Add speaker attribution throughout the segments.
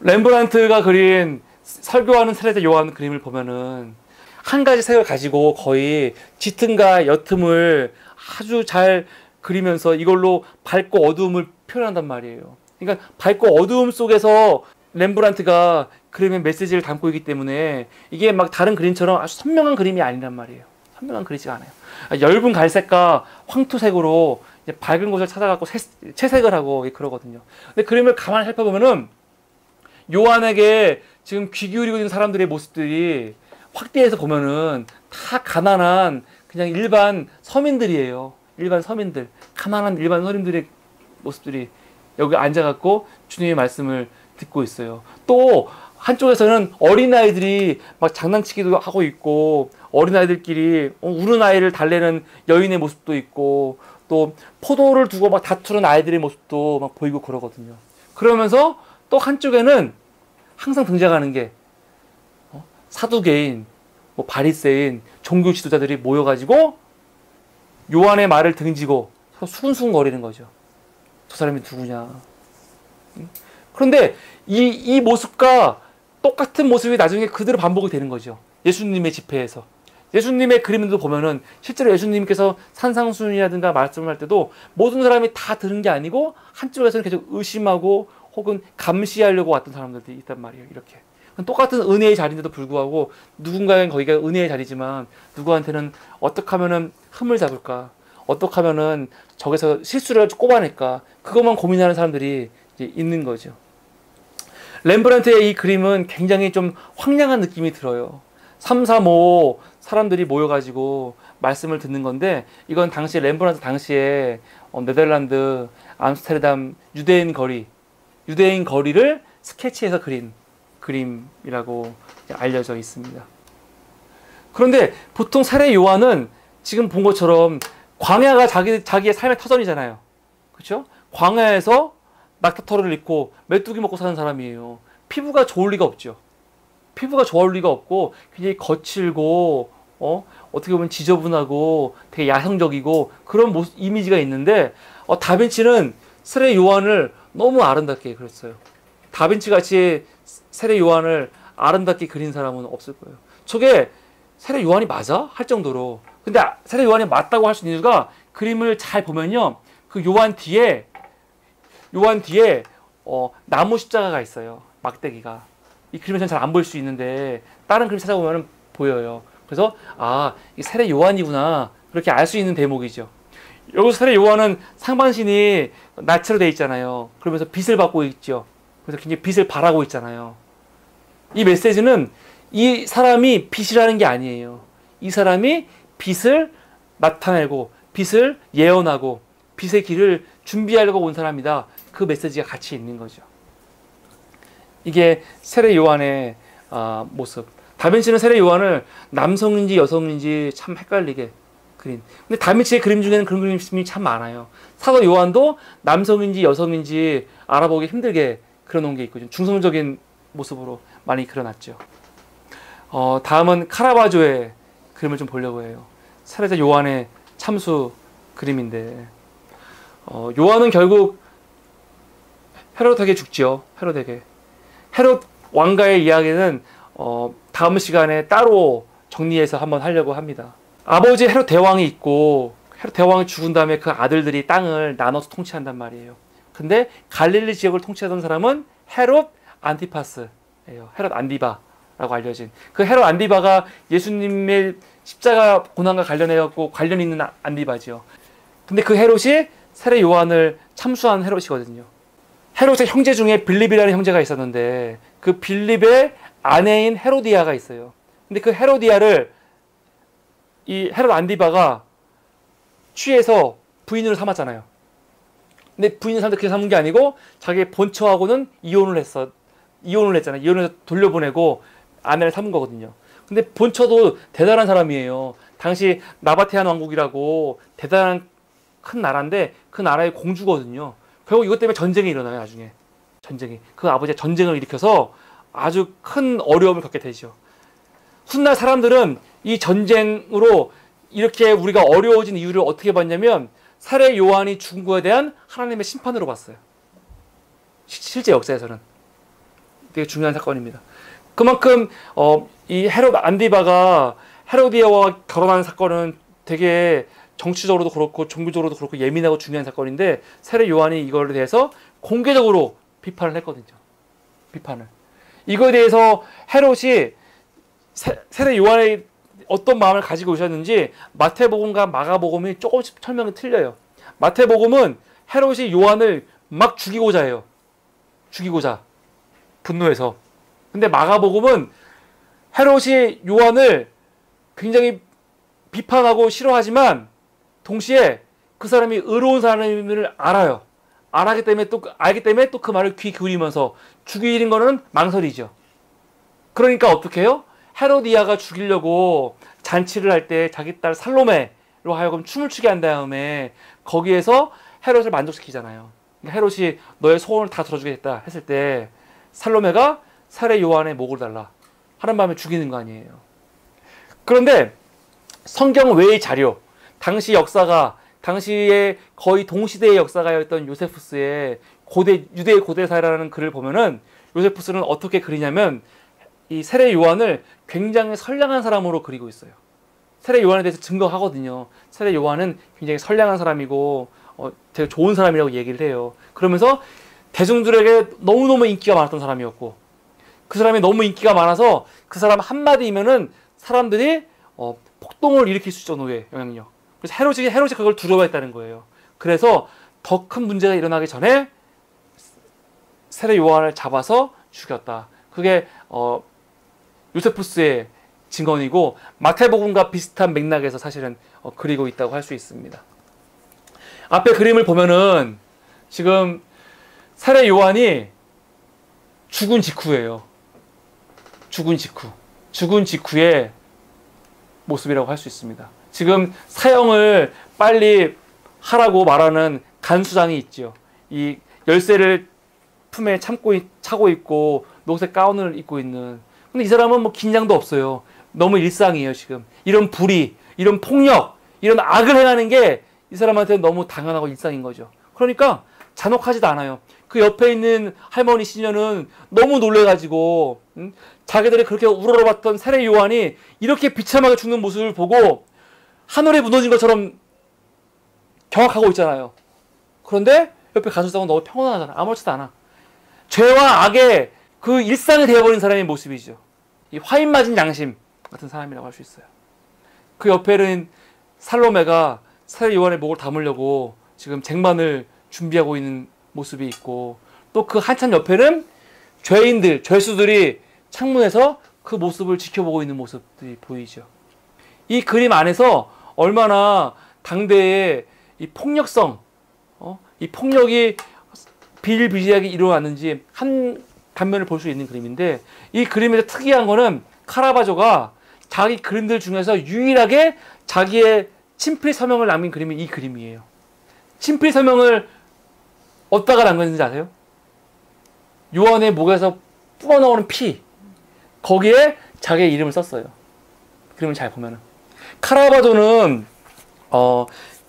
Speaker 1: 렘브란트가 그린 설교하는 세례자 요한 그림을 보면은 한 가지 색을 가지고 거의 짙음과 옅음을 아주 잘 그리면서 이걸로 밝고 어두움을 표현한단 말이에요. 그러니까 밝고 어두움 속에서 렘브란트가 그림의 메시지를 담고 있기 때문에 이게 막 다른 그림처럼 아주 선명한 그림이 아니란 말이에요. 선명한 그리지가 않아요. 엷은 갈색과 황토색으로 이제 밝은 곳을 찾아갖고 채색을 하고 그러거든요. 근데 그림을 가만히 살펴보면은 요한에게 지금 귀 기울이고 있는 사람들의 모습들이 확대해서 보면은 다 가난한 그냥 일반 서민들이에요. 일반 서민들, 가난한 일반 서민들의 모습들이 여기 앉아갖고 주님의 말씀을 듣고 있어요. 또 한쪽에서는 어린아이들이 막 장난치기도 하고 있고, 어린아이들끼리 우는 아이를 달래는 여인의 모습도 있고, 또 포도를 두고 막 다투는 아이들의 모습도 막 보이고 그러거든요. 그러면서 또 한쪽에는 항상 등장하는 게 사두개인, 바리새인, 종교 지도자들이 모여가지고 요한의 말을 등지고 서로 수근수근거리는 거죠. 저 사람이 누구냐. 그런데 이 모습과 똑같은 모습이 나중에 그대로 반복이 되는 거죠. 예수님의 집회에서. 예수님의 그림도 보면은 실제로 예수님께서 산상수훈이라든가 말씀을 할 때도 모든 사람이 다 들은 게 아니고 한쪽에서는 계속 의심하고 혹은 감시하려고 왔던 사람들이 있단 말이에요. 이렇게. 똑같은 은혜의 자리인데도 불구하고 누군가는 거기가 은혜의 자리지만 누구한테는 어떻게 하면은 흠을 잡을까? 어떻게 하면은 저기서 실수를 꼽아낼까? 그것만 고민하는 사람들이 이제 있는 거죠. 렘브란트의 이 그림은 굉장히 좀 황량한 느낌이 들어요. 3, 4, 5 사람들이 모여가지고 말씀을 듣는 건데 이건 당시 렘브란트 당시에 네덜란드 암스테르담 유대인 거리를 스케치해서 그린 그림이라고 알려져 있습니다. 그런데 보통 세례 요한은 지금 본 것처럼 광야가 자기의 삶의 터전이잖아요. 그렇죠? 광야에서 낙타털을 입고 메뚜기 먹고 사는 사람이에요. 피부가 좋을 리가 없죠. 피부가 좋을 리가 없고 굉장히 거칠고 어떻게 보면 지저분하고 되게 야성적이고 그런 이미지가 있는데 다빈치는 세례 요한을 너무 아름답게 그렸어요. 다빈치 같이 세례 요한을 아름답게 그린 사람은 없을 거예요. 저게 세례 요한이 맞아? 할 정도로. 근데 세례 요한이 맞다고 할 수 있는 이유가 그림을 잘 보면요. 그 요한 뒤에 나무 십자가가 있어요. 막대기가. 이 그림에서는 잘 안 보일 수 있는데 다른 그림 찾아보면 보여요. 그래서 이 세례 요한이구나. 그렇게 알 수 있는 대목이죠. 여기서 세례 요한은 상반신이 나체로 돼 있잖아요. 그러면서 빛을 받고 있죠. 그래서 굉장히 빛을 발하고 있잖아요. 이 메시지는 이 사람이 빛이라는 게 아니에요. 이 사람이 빛을 나타내고 빛을 예언하고 빛의 길을 준비하려고 온 사람이다. 그 메시지가 같이 있는 거죠. 이게 세례 요한의 모습. 다빈치는 세례 요한을 남성인지 여성인지 참 헷갈리게 그린. 근데 다빈치의 그림 중에는 그런 그림이 참 많아요. 사도 요한도 남성인지 여성인지 알아보기 힘들게 그려놓은 게 있고 좀 중성적인 모습으로 많이 그려놨죠. 다음은 카라바조의 그림을 좀 보려고 해요. 세례자 요한의 참수 그림인데 요한은 결국 헤롯에게 죽죠. 헤롯 왕가의 이야기는 다음 시간에 따로 정리해서 한번 하려고 합니다. 아버지 헤롯 대왕이 있고 헤롯 대왕이 죽은 다음에 그 아들들이 땅을 나눠서 통치한단 말이에요. 근데 갈릴리 지역을 통치하던 사람은 헤롯 안티파스예요. 헤롯 안디바라고 알려진. 그 헤롯 안디바가 예수님의 십자가 고난과 관련해갖고 관련 있는 안디바지요. 근데 그 헤롯이 세례 요한을 참수한 헤롯이거든요. 헤롯의 형제 중에 빌립이라는 형제가 있었는데 그 빌립의 아내인 헤로디아가 있어요. 근데 그 헤로디아를 이 헤롯 안디바가 취해서 부인으로 삼았잖아요. 근데 부인을 삼는데 그냥 삼은 게 아니고 자기 본처하고는 이혼을 했잖아요. 이혼을 해서 돌려보내고 아내를 삼은 거거든요. 근데 본처도 대단한 사람이에요. 당시 나바테안 왕국이라고 대단한 큰 나라인데 그 나라의 공주거든요. 결국 이것 때문에 전쟁이 일어나요. 나중에 전쟁이. 그 아버지가 전쟁을 일으켜서 아주 큰 어려움을 겪게 되죠. 훗날 사람들은 이 전쟁으로 이렇게 우리가 어려워진 이유를 어떻게 봤냐면 세례 요한이 죽은 거에 대한 하나님의 심판으로 봤어요. 실제 역사에서는. 되게 중요한 사건입니다. 그만큼 이 헤롯 안디바가 헤로디아와 결혼하는 사건은 되게 정치적으로도 그렇고 종교적으로도 그렇고 예민하고 중요한 사건인데 세례 요한이 이거에 대해서 공개적으로 비판을 했거든요. 비판을. 이거에 대해서 헤롯이 세례 요한의 어떤 마음을 가지고 오셨는지 마태복음과 마가복음이 조금씩 설명이 틀려요. 마태복음은 헤롯이 요한을 막 죽이고자 해요. 죽이고자. 분노해서. 근데 마가복음은 헤롯이 요한을 굉장히 비판하고 싫어하지만 동시에 그 사람이 의로운 사람임을 알아요. 알기 때문에 또 그 말을 귀 기울이면서 죽이는 거는 망설이죠. 그러니까 어떻게 해요? 헤로디아가 죽이려고 잔치를 할 때 자기 딸 살로메로 하여금 춤을 추게 한 다음에 거기에서 헤롯을 만족시키잖아요. 헤롯이 너의 소원을 다 들어주겠다 했을 때 살로메가 세례 요한의 목을 달라 하는 마음에 죽이는 거 아니에요. 그런데 성경 외의 자료, 당시 역사가 당시에 거의 동시대의 역사가였던 요세푸스의 유대의 고대사라는 글을 보면은 요세푸스는 어떻게 그리냐면 이 세례 요한을 굉장히 선량한 사람으로 그리고 있어요. 세례 요한에 대해서 증거하거든요. 세례 요한은 굉장히 선량한 사람이고 되게 좋은 사람이라고 얘기를 해요. 그러면서 대중들에게 너무너무 인기가 많았던 사람이었고 그 사람이 너무 인기가 많아서 그 사람 한마디면은 사람들이 폭동을 일으킬 수 정도의 영향력. 그래서 헤롯이 그걸 두려워했다는 거예요. 그래서 더 큰 문제가 일어나기 전에 세례 요한을 잡아서 죽였다. 그게 요세푸스의 증언이고 마태복음과 비슷한 맥락에서 사실은 그리고 있다고 할 수 있습니다. 앞에 그림을 보면은 지금 세례 요한이 죽은 직후예요. 죽은 직후의 모습이라고 할 수 있습니다. 지금 사형을 빨리 하라고 말하는 간수장이 있죠. 이 열쇠를 품에 차고 있고 녹색 가운을 입고 있는. 근데 이 사람은 뭐 긴장도 없어요. 너무 일상이에요, 지금. 이런 불의, 이런 폭력, 이런 악을 행하는 게 이 사람한테는 너무 당연하고 일상인 거죠. 그러니까 잔혹하지도 않아요. 그 옆에 있는 할머니 시녀는 너무 놀래가지고 자기들이 그렇게 우러러봤던 세례 요한이 이렇게 비참하게 죽는 모습을 보고 하늘에 무너진 것처럼 경악하고 있잖아요. 그런데 옆에 간수장은 너무 평온하잖아. 아무렇지도 않아. 죄와 악의 그 일상이 되어버린 사람의 모습이죠. 이 화인 맞은 양심 같은 사람이라고 할 수 있어요. 그 옆에는 살로메가 세례 요한의 목을 담으려고 지금 쟁반을 준비하고 있는 모습이 있고 또 그 한참 옆에는 죄수들이 창문에서 그 모습을 지켜보고 있는 모습들이 보이죠. 이 그림 안에서 얼마나 당대의 이 폭력성, 이 폭력이 비일비재하게 일어났는지 한 단면을 볼 수 있는 그림인데 이 그림에서 특이한 거는 카라바조가 자기 그림들 중에서 유일하게 자기의 친필 서명을 남긴 그림이 이 그림이에요. 친필 서명을 어디다가 남겼는지 아세요? 요한의 목에서 뿌어나오는 피 거기에 자기의 이름을 썼어요. 그림을 잘 보면은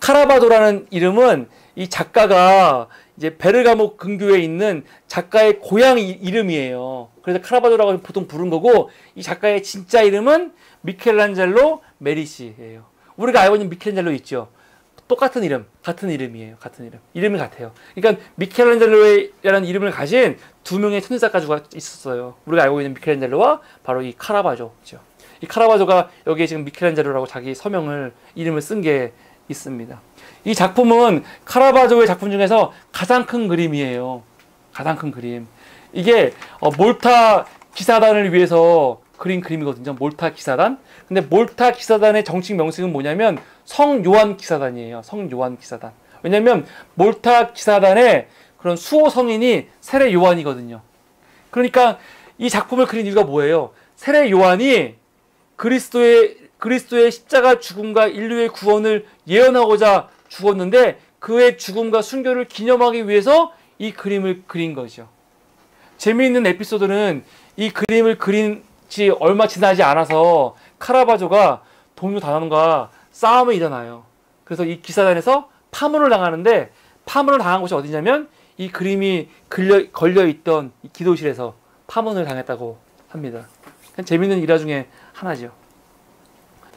Speaker 1: 카라바조라는 이름은 이 작가가 이제 베르가모 근교에 있는 작가의 고향 이름이에요. 그래서 카라바조라고 보통 부른 거고 이 작가의 진짜 이름은 미켈란젤로 메리시예요. 우리가 알고 있는 미켈란젤로 있죠. 똑같은 이름, 같은 이름이에요. 같은 이름. 이름이 같아요. 그러니까 미켈란젤로라는 이름을 가진 두 명의 천재작가가 있었어요. 우리가 알고 있는 미켈란젤로와 바로 이 카라바조죠. 이 카라바조가 여기에 지금 미켈란젤로라고 자기 이름을 쓴 게 있습니다. 이 작품은 카라바조의 작품 중에서 가장 큰 그림이에요. 가장 큰 그림. 이게 몰타 기사단을 위해서 그린 그림이거든요. 몰타 기사단. 근데 몰타 기사단의 정식 명칭은 뭐냐면 성요한 기사단이에요. 성요한 기사단. 왜냐면 몰타 기사단의 그런 수호 성인이 세례 요한이거든요. 그러니까 이 작품을 그린 이유가 뭐예요? 세례 요한이 그리스도의 십자가 죽음과 인류의 구원을 예언하고자 죽었는데 그의 죽음과 순교를 기념하기 위해서 이 그림을 그린 거죠. 재미있는 에피소드는 이 그림을 그린 지 얼마 지나지 않아서 카라바조가 동료 단원과 싸움이 일어나요. 그래서 이 기사단에서 파문을 당하는데 파문을 당한 곳이 어디냐면 이 그림이 걸려있던 이 기도실에서 파문을 당했다고 합니다. 재밌는 일화 중에 하나죠.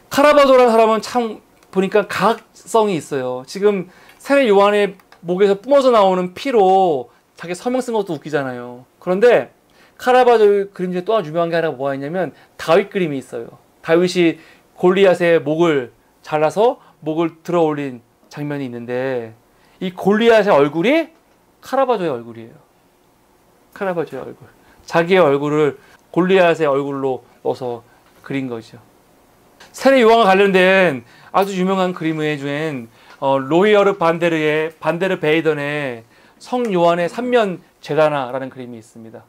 Speaker 1: 카라바조라는 사람은 참 보니까 가학성이 있어요. 지금 세례 요한의 목에서 뿜어져 나오는 피로 자기 서명 쓴 것도 웃기잖아요. 그런데 카라바조 그림 중에 또 하나 유명한 게 하나 뭐가 있냐면 다윗 그림이 있어요. 다윗이 골리앗의 목을 잘라서 목을 들어 올린 장면이 있는데 이 골리앗의 얼굴이 카라바조의 얼굴이에요. 카라바조의 얼굴. 자기의 얼굴을 골리앗의 얼굴로 넣어서 그린 거죠. 세례 요한과 관련된 아주 유명한 그림 중엔 로이어르 반데르 베이던의 성 요한의 삼면 제다나라는 그림이 있습니다.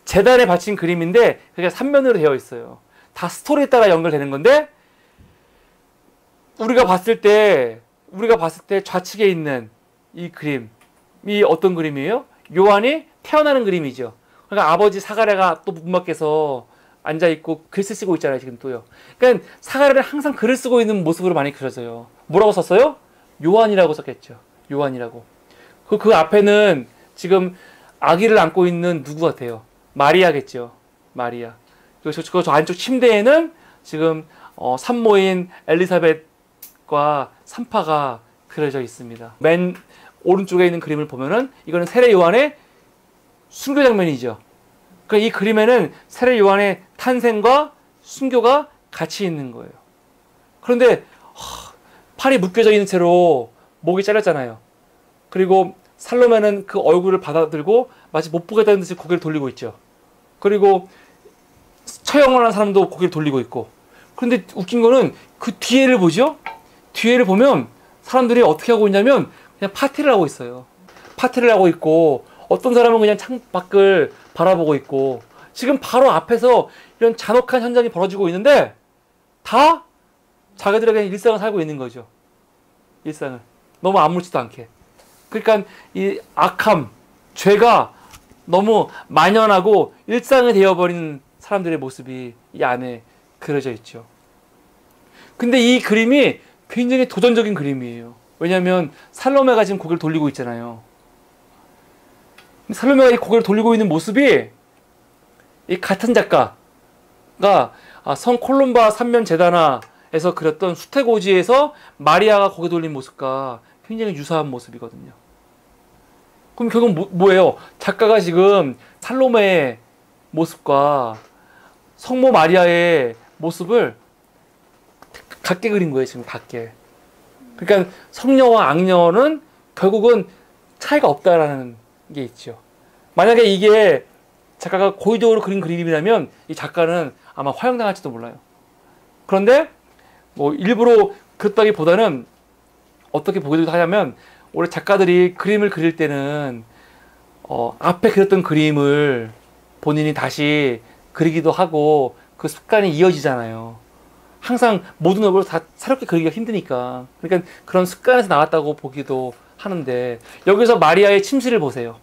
Speaker 1: 제단에 바친 그림인데 그게 삼면으로 되어 있어요. 다 스토리에 따라 연결되는 건데 우리가 봤을 때 좌측에 있는 이 그림이 어떤 그림이에요? 요한이 태어나는 그림이죠. 그러니까 아버지 사가랴가 또 문 밖에서 앉아 있고 글씨 쓰고 있잖아요, 지금 또요. 그러니까 사가랴는 항상 글을 쓰고 있는 모습으로 많이 그려져요. 뭐라고 썼어요? 요한이라고 썼겠죠. 요한이라고. 그 앞에는 지금 아기를 안고 있는 누구 같아요? 마리아겠죠. 마리아. 그리고 저 안쪽 침대에는 지금 산모인 엘리사벳과 산파가 그려져 있습니다. 맨 오른쪽에 있는 그림을 보면은 이거는 세례 요한의 순교 장면이죠. 그러니까 이 그림에는 세례 요한의 탄생과 순교가 같이 있는 거예요. 그런데 팔이 묶여져 있는 채로 목이 잘렸잖아요. 그리고 살로메는 그 얼굴을 받아들고 마치 못 보겠다는 듯이 고개를 돌리고 있죠. 그리고 처형을 한 사람도 고개를 돌리고 있고. 그런데 웃긴 거는 그 뒤에를 보죠? 뒤에를 보면 사람들이 어떻게 하고 있냐면 그냥 파티를 하고 있어요. 파티를 하고 있고 어떤 사람은 그냥 창밖을 바라보고 있고 지금 바로 앞에서 이런 잔혹한 현장이 벌어지고 있는데 다 자기들에게 일상을 살고 있는 거죠. 일상을. 너무 아무렇지도 않게. 그러니까 이 악함, 죄가 너무 만연하고 일상이 되어버린 사람들의 모습이 이 안에 그려져 있죠. 근데 이 그림이 굉장히 도전적인 그림이에요. 왜냐하면 살로메가 지금 고개를 돌리고 있잖아요. 살로메가 이 고개를 돌리고 있는 모습이 이 같은 작가가 성 콜룸바 삼면 제다나에서 그렸던 수태고지에서 마리아가 고개 돌린 모습과 굉장히 유사한 모습이거든요. 그럼 결국 뭐예요? 작가가 지금 살로메의 모습과 성모 마리아의 모습을 같게 그린 거예요. 지금 같게. 그러니까 성녀와 악녀는 결국은 차이가 없다라는 게 있죠. 만약에 이게 작가가 고의적으로 그린 그림이라면 이 작가는 아마 화형당할지도 몰라요. 그런데 뭐 일부러 그랬다기보다는 어떻게 보기도 하냐면 원래 작가들이 그림을 그릴 때는 앞에 그렸던 그림을 본인이 다시 그리기도 하고 그 습관이 이어지잖아요. 항상 모든 얼굴을 다 새롭게 그리기가 힘드니까. 그러니까 그런 습관에서 나왔다고 보기도 하는데 여기서 마리아의 침실을 보세요.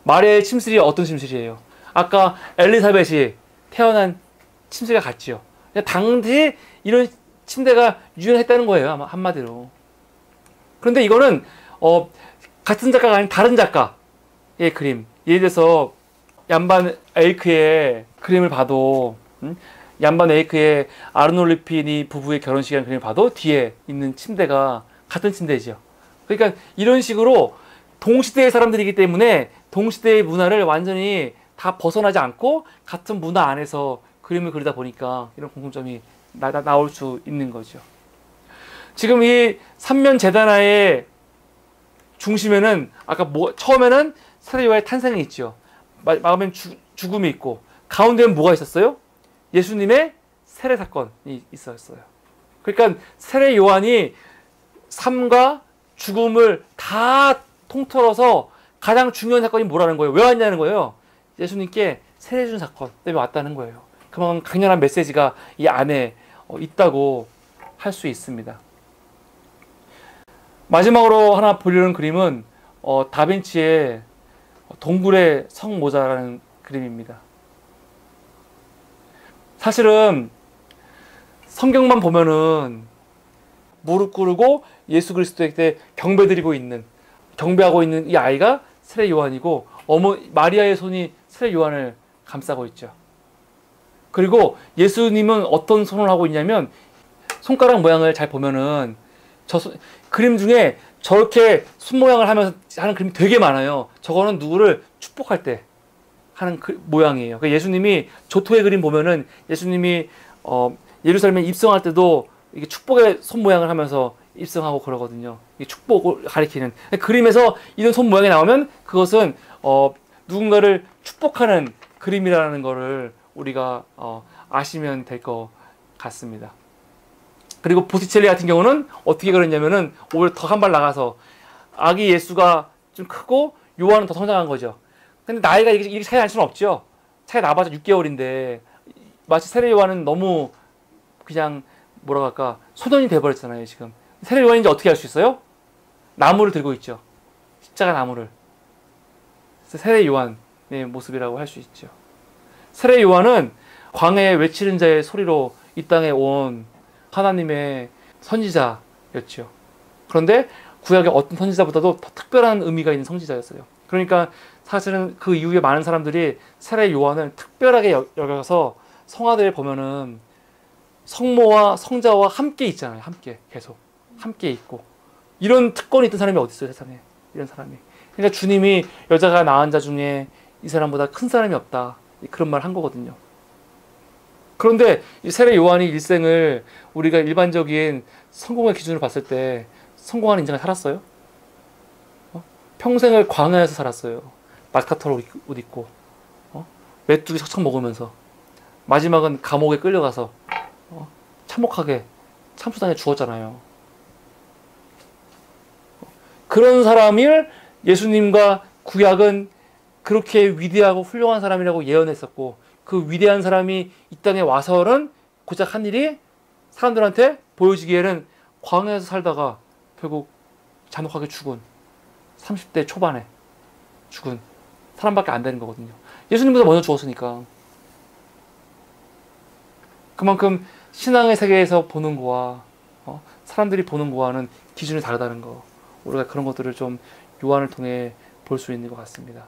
Speaker 1: 마리아의 침실이 어떤 침실이에요? 아까 엘리사벳이 태어난 침실과 같죠. 당시 이런 침대가 유행했다는 거예요. 아마 한마디로. 그런데 이거는 같은 작가가 아닌 다른 작가의 그림. 예를 들어서 얀반 에이크의 그림을 봐도 얀반 에이크의 아르놀리피니 부부의 결혼식이라는 그림을 봐도 뒤에 있는 침대가 같은 침대죠. 그러니까 이런 식으로 동시대의 사람들이기 때문에 동시대의 문화를 완전히 다 벗어나지 않고 같은 문화 안에서 그림을 그리다 보니까 이런 공통점이 나올 수 있는 거죠. 지금 이 삼면 제다나의 중심에는 아까 처음에는 세례 요한의 탄생이 있죠. 마음엔 죽음이 있고 가운데는 뭐가 있었어요? 예수님의 세례 사건이 있었어요. 그러니까 세례 요한이 삶과 죽음을 다 통틀어서 가장 중요한 사건이 뭐라는 거예요? 왜 왔냐는 거예요. 예수님께 세례 준 사건 때문에 왔다는 거예요. 그만큼 강렬한 메시지가 이 안에 있다고 할 수 있습니다. 마지막으로 하나 보려는 그림은 다빈치의 동굴의 성모자라는 그림입니다. 사실은 성경만 보면은 무릎 꿇고 예수 그리스도에게 경배하고 있는 이 아이가 세례 요한이고 마리아의 손이 세례 요한을 감싸고 있죠. 그리고 예수님은 어떤 손을 하고 있냐면 손가락 모양을 잘 보면은 그림 중에 저렇게 손 모양을 하면서 하는 그림이 되게 많아요. 저거는 누구를 축복할 때 하는 모양이에요. 그러니까 예수님이 조토의 그림 보면은 예수님이 예루살렘에 입성할 때도 이게 축복의 손 모양을 하면서 입성하고 그러거든요. 이 축복을 가리키는 그림에서 이런 손 모양이 나오면 그것은 누군가를 축복하는 그림이라는 거를 우리가 아시면 될 것 같습니다. 그리고 보티첼리 같은 경우는 어떻게 그랬냐면은 오히려 더 한 발 나가서 아기 예수가 좀 크고 요한은 더 성장한 거죠. 근데 나이가 이렇게 차이 날 수는 없죠. 차이 나봐서 6개월인데 마치 세례 요한은 너무 그냥 뭐라 할까 소년이 돼버렸잖아요 지금. 세례 요한인지 어떻게 알 수 있어요? 나무를 들고 있죠. 십자가 나무를. 세례 요한의 모습이라고 할 수 있죠. 세례 요한은 광야에 외치는 자의 소리로 이 땅에 온 하나님의 선지자였죠. 그런데 구약의 어떤 선지자보다도 더 특별한 의미가 있는 선지자였어요. 그러니까 사실은 그 이후에 많은 사람들이 세례 요한을 특별하게 여겨서 성화들을 보면은 성모와 성자와 함께 있잖아요. 함께 계속 함께 있고 이런 특권이 있던 사람이 어디 있어요, 세상에? 이런 사람이. 그러니까 주님이 여자가 낳은 자 중에 이 사람보다 큰 사람이 없다. 그런 말 한 거거든요. 그런데 이 세례 요한이 일생을 우리가 일반적인 성공의 기준으로 봤을 때 성공한 인생을 살았어요? 평생을 광야에서 살았어요. 마스카토로 옷 입고 메뚜기 척척 먹으면서 마지막은 감옥에 끌려가서 참혹하게 참수단에 죽었잖아요. 그런 사람을 예수님과 구약은 그렇게 위대하고 훌륭한 사람이라고 예언했었고 그 위대한 사람이 이 땅에 와서는 고작 한 일이 사람들한테 보여지기에는 광야에서 살다가 결국 잔혹하게 죽은 30대 초반에 죽은 사람밖에 안 되는 거거든요. 예수님보다 먼저 죽었으니까. 그만큼 신앙의 세계에서 보는 거와 사람들이 보는 거와는 기준이 다르다는 거. 우리가 그런 것들을 좀 요한을 통해 볼 수 있는 것 같습니다.